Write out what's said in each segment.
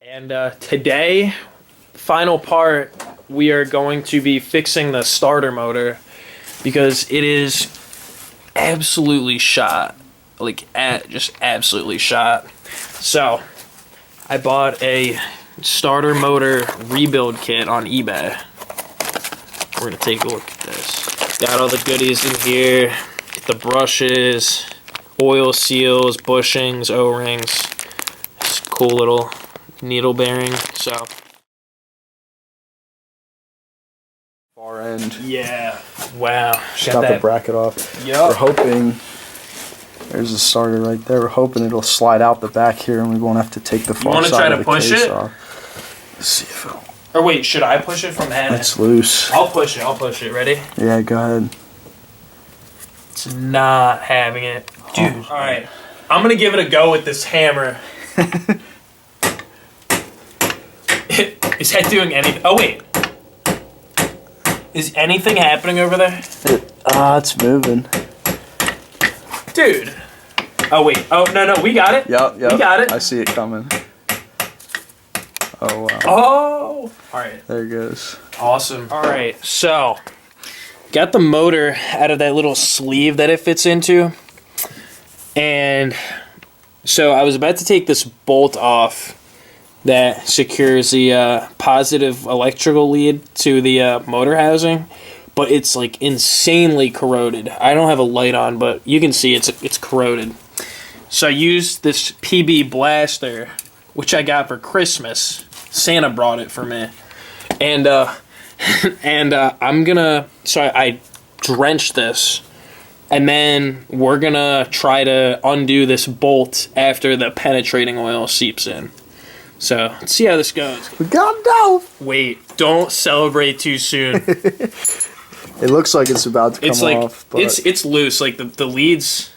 And today, final part, we are going to be fixing the starter motor because it is absolutely shot. Just absolutely shot. So, I bought a starter motor rebuild kit on eBay. We're going to take a look at this. Got all the goodies in here. The brushes, oil seals, bushings, O-rings. This cool little needle bearing. So far end. Yeah. Wow. Got the bracket off. Yep. We're hoping there's a starter right there. We're hoping it'll slide out the back here and we won't have to take the far side of the case off. You want to try to push it? Let's see if it'll... Or wait, should I push it from that end? It's loose. I'll push it. Ready? Yeah, go ahead. It's not having it. Dude. Oh. Alright. I'm going to give it a go with this hammer. Is that doing anything? Oh, wait. Is anything happening over there? It's moving. Dude. Oh, wait. Oh, no, we got it. Yep. We got it. I see it coming. Oh, wow. Oh. All right. There it goes. Awesome. All right. So, got the motor out of that little sleeve that it fits into. And so I was about to take this bolt off that secures the positive electrical lead to the motor housing, but it's like insanely corroded. I don't have a light on, but you can see it's corroded. So I used this PB blaster, which I got for Christmas. Santa brought it for me, and I'm gonna. So I drenched this, and then we're gonna try to undo this bolt after the penetrating oil seeps in. So, let's see how this goes. We got him down! Wait, don't celebrate too soon. It looks like it's about to come off. But It's loose. Like, the lead's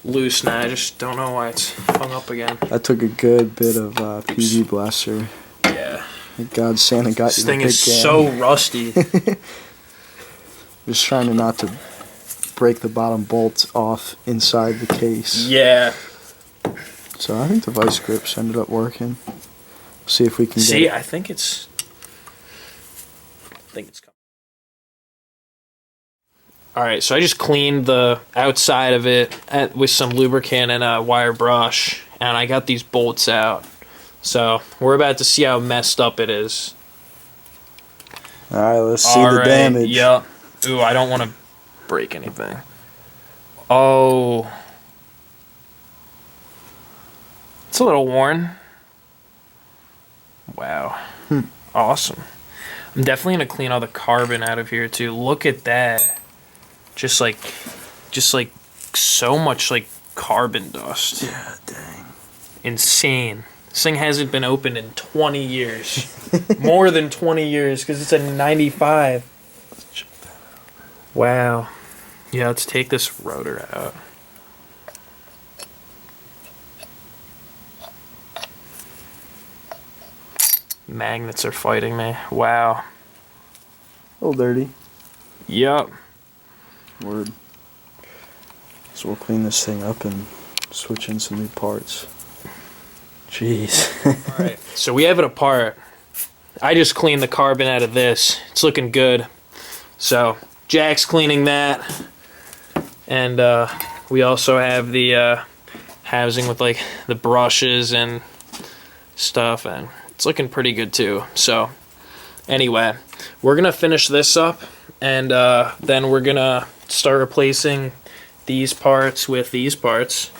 loose now. I just don't know why it's hung up again. I took a good bit of PV blaster. Yeah. Thank God Santa got this you thing the big is can. so rusty. Just trying not to break the bottom bolts off inside the case. Yeah. So I think the vice grips ended up working. See if we can get it. I think it's coming. Alright, so I just cleaned the outside of it with some lubricant and a wire brush, and I got these bolts out. So we're about to see how messed up it is. Alright, let's see the damage. Yep. Ooh, I don't want to break anything. Oh. It's a little worn. Wow. Awesome. I'm definitely going to clean all the carbon out of here too. Look at that. Just like so much like carbon dust. Yeah, dang. Insane. This thing hasn't been opened in 20 years. More than 20 years because it's a 95. Wow. Yeah, let's take this rotor out. Magnets are fighting me. Wow. A little dirty. Yup. Word. So we'll clean this thing up and switch in some new parts. Jeez. Alright, so we have it apart. I just cleaned the carbon out of this. It's looking good. So, Jack's cleaning that. And we also have the housing with like the brushes and stuff, and it's looking pretty good too. So anyway, we're gonna finish this up, and then we're gonna start replacing these parts with these parts.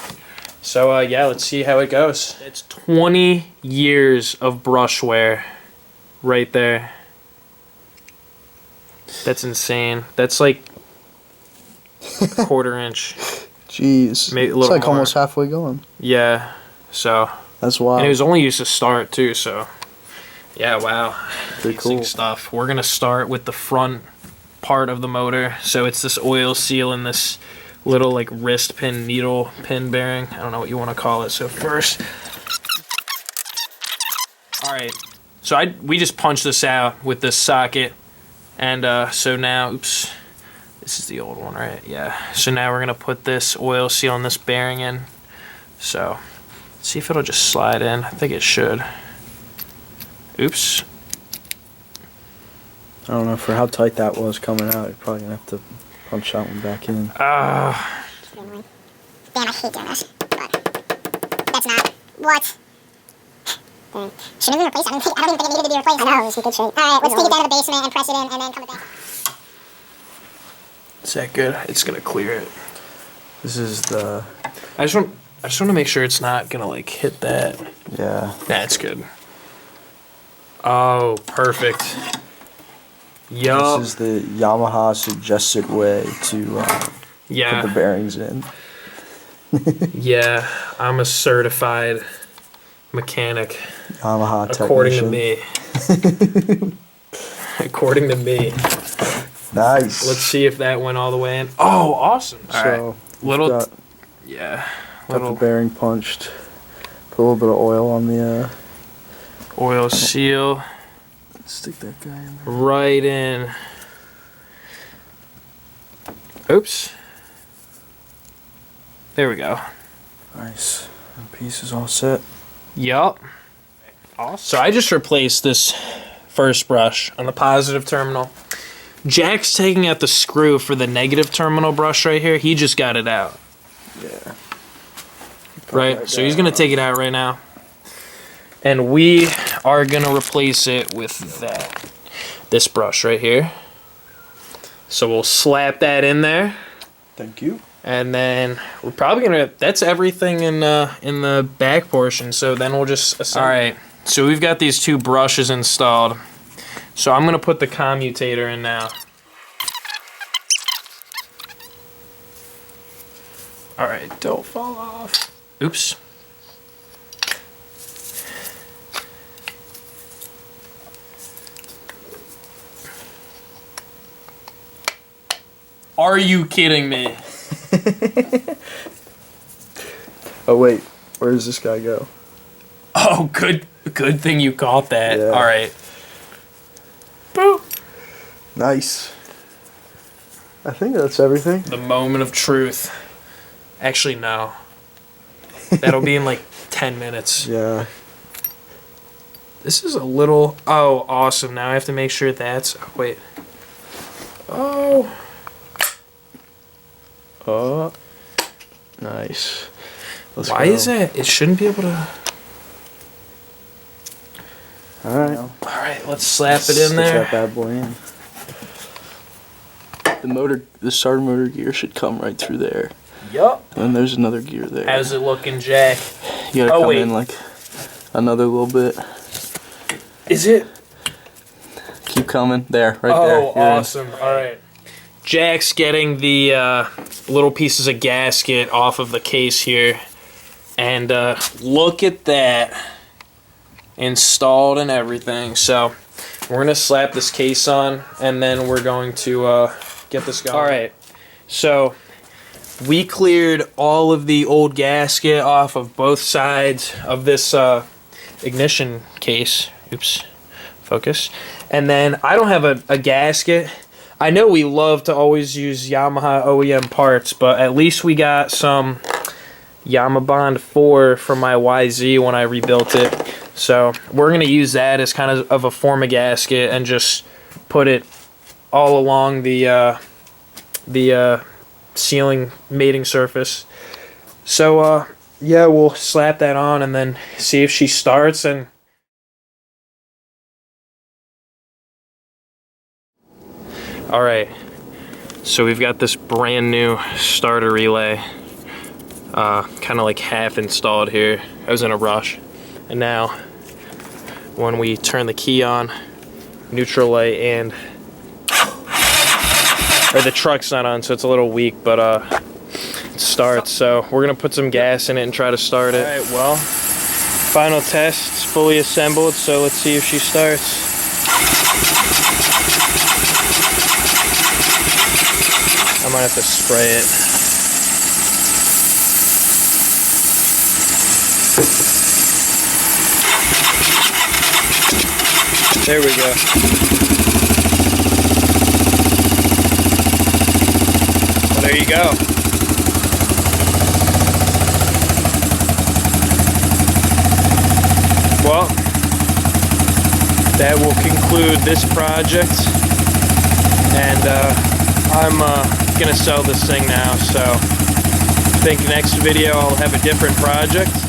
So yeah, let's see how it goes. It's 20 years of brush wear right there. That's insane. That's like a quarter inch. Jeez. Maybe a it's little like more. almost halfway gone. Yeah. So that's wild. And it was only used to start too, so yeah, wow. Pretty cool stuff. We're gonna start with the front part of the motor. So it's this oil seal and this little like wrist pin, needle pin bearing. I don't know what you want to call it. So first, all right. So we just punched this out with this socket, and so now, oops, this is the old one, right? Yeah. So now we're gonna put this oil seal and this bearing in. So see if it'll just slide in. I think it should. Oops. I don't know, for how tight that was coming out, you're probably going to have to punch that one back in. Damn, I hate doing this, but that's not what. Shouldn't have been replaced. I don't even think it needed to be replaced. I know, it's in good shape. Alright, let's take it down to the basement and press it in and then come back. Is that good? It's gonna clear it. This is the... I just want to make sure it's not gonna like hit that. Yeah. That's good. Oh, perfect. Yup. This is the Yamaha suggested way to put the bearings in. Yeah, I'm a certified mechanic. Yamaha according technician. to me. According to me. Nice. Let's see if that went all the way in. Oh, awesome. All so right. Little, got the bearing punched. Put a little bit of oil on the oil seal. Stick that guy in there. Right in. Oops. There we go. Nice. And piece is all set. Yup. Awesome. So I just replaced this first brush on the positive terminal. Jack's taking out the screw for the negative terminal brush right here. He just got it out. Yeah. Right? So he's going to take it out right now. And we are going to replace it with this brush right here. So we'll slap that in there. Thank you. And then we're probably going to... That's everything in the back portion. So then we'll just... Alright. So we've got these two brushes installed. So I'm going to put the commutator in now. Alright, don't fall off. Oops. Are you kidding me? Oh wait, where does this guy go? Oh, good thing you caught that. Yeah. Alright. Boop. Nice. I think that's everything. The moment of truth. Actually, no. That'll be in like 10 minutes. Yeah. This is a little... Oh, awesome. Now I have to make sure that's... Oh, wait. Oh. Oh. Nice. Let's Why go. is that? It shouldn't be able to... Alright. Alright, let's slap it in Stick there. that bad boy in. The starter motor gear should come right through there. Yup. And there's another gear there. How's it looking, Jack? You gotta come in like another little bit. Is it? Keep coming. There, right there. Oh, You're in. awesome. Alright. Jack's getting the little pieces of gasket off of the case here. And look at that. Installed and everything. So we're going to slap this case on and then we're going to get this going. Alright. So we cleared all of the old gasket off of both sides of this ignition case. Oops. Focus. And then I don't have a gasket. I know we love to always use Yamaha OEM parts, but at least we got some Yamabond 4 from my YZ when I rebuilt it. So we're going to use that as kind of a form of gasket and just put it all along the ceiling mating surface. So yeah, we'll slap that on and then see if she starts. And alright, so we've got this brand new starter relay, kind of like half installed here. I was in a rush. And now, when we turn the key on, neutral light and... Or the truck's not on, so it's a little weak, but it starts. So we're going to put some gas in it and try to start it. Alright, well, final test. It's fully assembled, so let's see if she starts. I might have to spray it. There we go. Well, there you go. Well, that will conclude this project. And I'm gonna sell this thing now, so I think next video I'll have a different project.